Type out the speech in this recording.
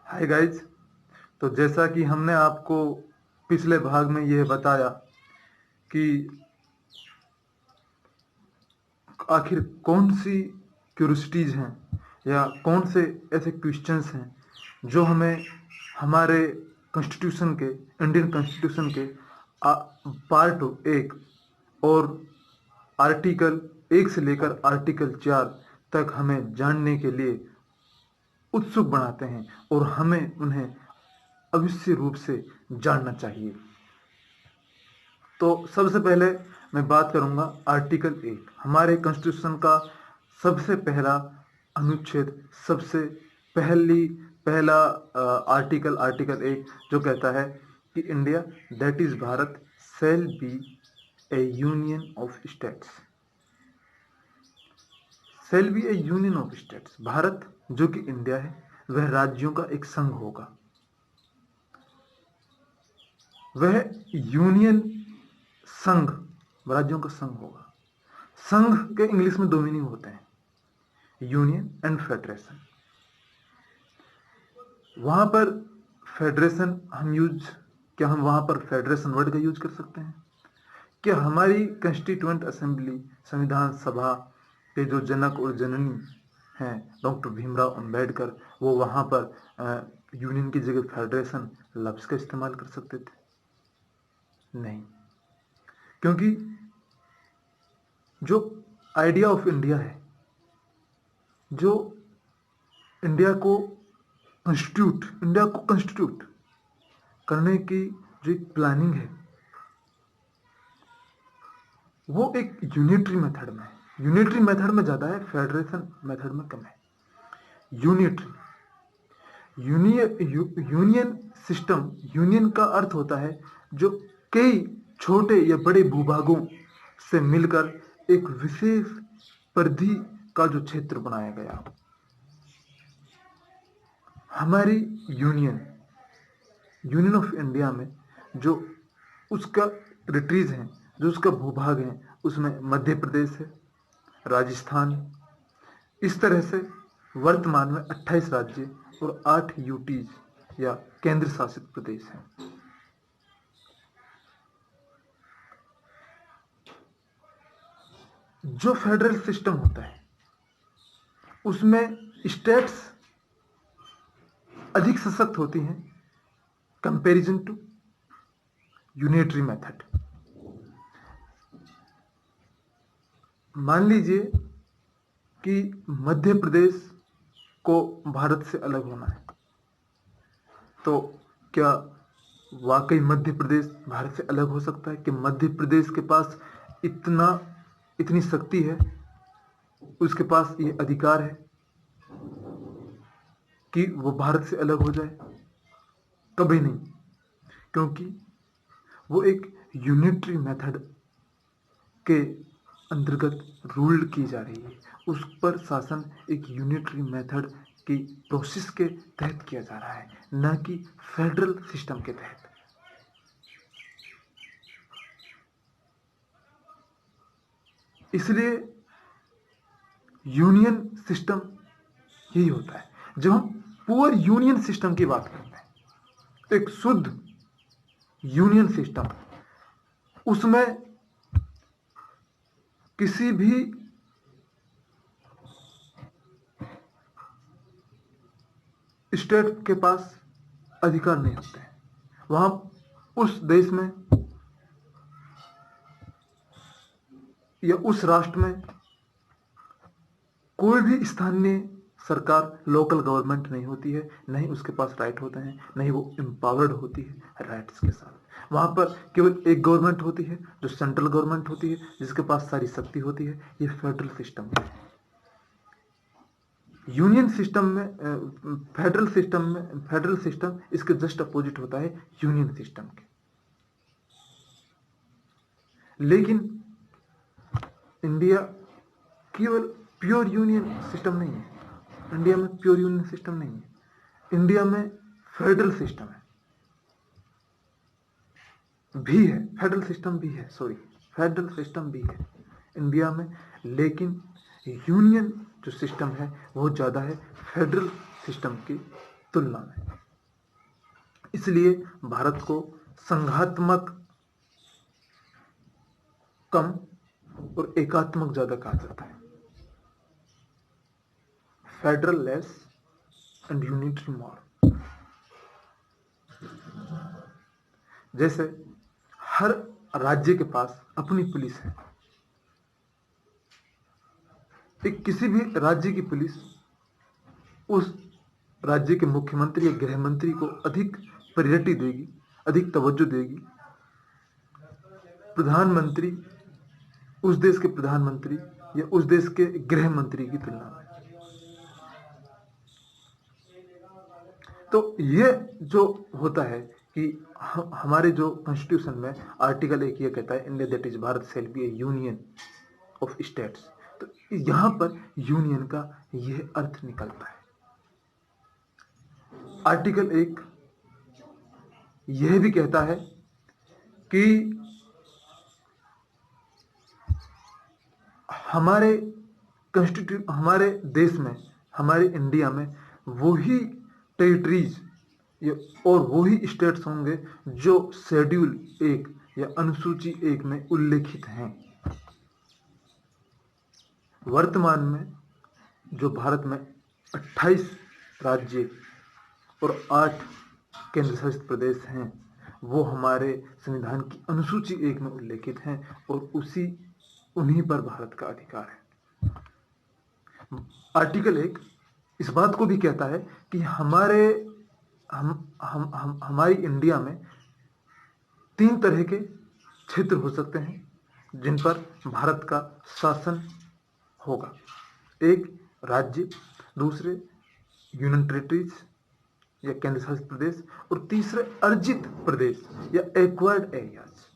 Hi guys. तो जैसा कि हमने आपको पिछले भाग में यह बताया कि आखिर कौन सी क्यूरियोसिटीज हैं या कौन से ऐसे क्वेश्चंस हैं जो हमें हमारे कॉन्स्टिट्यूशन के इंडियन कॉन्स्टिट्यूशन के पार्ट 1 और आर्टिकल 1 से लेकर आर्टिकल 4 तक हमें जानने के लिए उत्सुक बनाते हैं और हमें उन्हें अवश्य रूप से जानना चाहिए। तो सबसे पहले मैं बात करूंगा आर्टिकल 1, हमारे कॉन्स्टिट्यूशन का सबसे पहला अनुच्छेद, सबसे पहला आर्टिकल आर्टिकल 1 जो कहता है कि India that is Bharat shall be A union of states. Shall be A union of states, Bharat जो कि इंडिया है वह राज्यों का एक संघ होगा। वह यूनियन संघ, राज्यों का संघ होगा। संघ के इंग्लिश में दो मीनिंग होते हैं, यूनियन एंड फेडरेशन। वहां पर फेडरेशन क्या हम वहां पर फेडरेशन वर्ड का यूज कर सकते हैं? क्या हमारी कंस्टिट्यूएंट असेंबली, संविधान सभा के जो जनक और जननी हैं डॉक्टर भीमराव अंबेडकर, वो वहां पर यूनियन की जगह फेडरेशन लफ्ज का इस्तेमाल कर सकते थे? नहीं, क्योंकि जो आइडिया ऑफ इंडिया है, जो इंडिया को कंस्टिट्यूट करने की जो एक प्लानिंग है, वो एक यूनिटरी मेथड में है। यूनिटरी मेथड में ज्यादा है, फेडरेशन मेथड में कम है। यूनियन सिस्टम, यूनियन का अर्थ होता है जो कई छोटे या बड़े भूभागों से मिलकर एक विशेष परिधि का जो क्षेत्र बनाया गया। हमारी यूनियन ऑफ इंडिया में जो उसका टेरिटरीज है, जो उसका भूभाग है, उसमें मध्य प्रदेश है, राजस्थान, इस तरह से वर्तमान में 28 राज्य और 8 यूटीज या केंद्र शासित प्रदेश हैं। जो फेडरल सिस्टम होता है उसमें स्टेट्स अधिक सशक्त होती हैं कंपैरिजन टू यूनिटरी मेथड। मान लीजिए कि मध्य प्रदेश को भारत से अलग होना है, तो क्या वाकई मध्य प्रदेश भारत से अलग हो सकता है? कि मध्य प्रदेश के पास इतनी शक्ति है, उसके पास ये अधिकार है कि वो भारत से अलग हो जाए? कभी नहीं, क्योंकि वो एक यूनिटरी मेथड के अंतर्गत रूल की जा रही है। उस पर शासन एक यूनिटरी मेथड की प्रोसेस के तहत किया जा रहा है, न कि फेडरल सिस्टम के तहत। इसलिए यूनियन सिस्टम यही होता है। जब हम पुअर यूनियन सिस्टम की बात करते हैं, एक शुद्ध यूनियन सिस्टम, उसमें किसी भी स्टेट के पास अधिकार नहीं होते हैं। वहां उस देश में या उस राष्ट्र में कोई भी स्थानीय सरकार, लोकल गवर्नमेंट नहीं होती है, नहीं उसके पास राइट होते हैं, नहीं वो एम्पावर्ड होती है राइट्स के साथ। वहां पर केवल एक गवर्नमेंट होती है जो सेंट्रल गवर्नमेंट होती है, जिसके पास सारी शक्ति होती है। ये फेडरल सिस्टम है। यूनियन सिस्टम में, फेडरल सिस्टम इसके जस्ट अपोजिट होता है यूनियन सिस्टम के। लेकिन इंडिया केवल प्योर यूनियन सिस्टम नहीं है। इंडिया में प्योर यूनियन सिस्टम नहीं है। इंडिया में फेडरल सिस्टम है, भी है, फेडरल सिस्टम भी है, फेडरल सिस्टम भी है इंडिया में। लेकिन यूनियन जो सिस्टम है वो ज्यादा है फेडरल सिस्टम की तुलना में। इसलिए भारत को संघात्मक कम और एकात्मक ज्यादा कहा जाता है। फेडरल लेस एंड यूनिटरी मोर। जैसे हर राज्य के पास अपनी पुलिस है। एक किसी भी राज्य की पुलिस उस राज्य के मुख्यमंत्री या गृह मंत्री को अधिक प्रायोरिटी देगी, अधिक तवज्जो देगी। प्रधानमंत्री उस देश के प्रधानमंत्री या उस देश के गृह मंत्री की तुलना में। तो ये जो होता है कि हमारे जो कॉन्स्टिट्यूशन में आर्टिकल 1 ये कहता है, India that is Bharat shall be A union of states. तो यहां पर यूनियन का यह अर्थ निकलता है। आर्टिकल 1 यह भी कहता है कि हमारे देश में, हमारे इंडिया में वही टेरिटरीज और वही स्टेट्स होंगे जो शेड्यूल 1 या अनुसूची 1 में उल्लेखित हैं। वर्तमान में जो भारत में 28 राज्य और 8 केंद्र शासित प्रदेश हैं, वो हमारे संविधान की अनुसूची 1 में उल्लेखित हैं और उन्हीं पर भारत का अधिकार है। आर्टिकल 1 इस बात को भी कहता है कि हमारी इंडिया में 3 तरह के क्षेत्र हो सकते हैं जिन पर भारत का शासन होगा। एक राज्य, दूसरे यूनियन टेरिटरीज या केंद्र शासित प्रदेश, और तीसरे अर्जित प्रदेश या एक्वायर्ड एरियाज।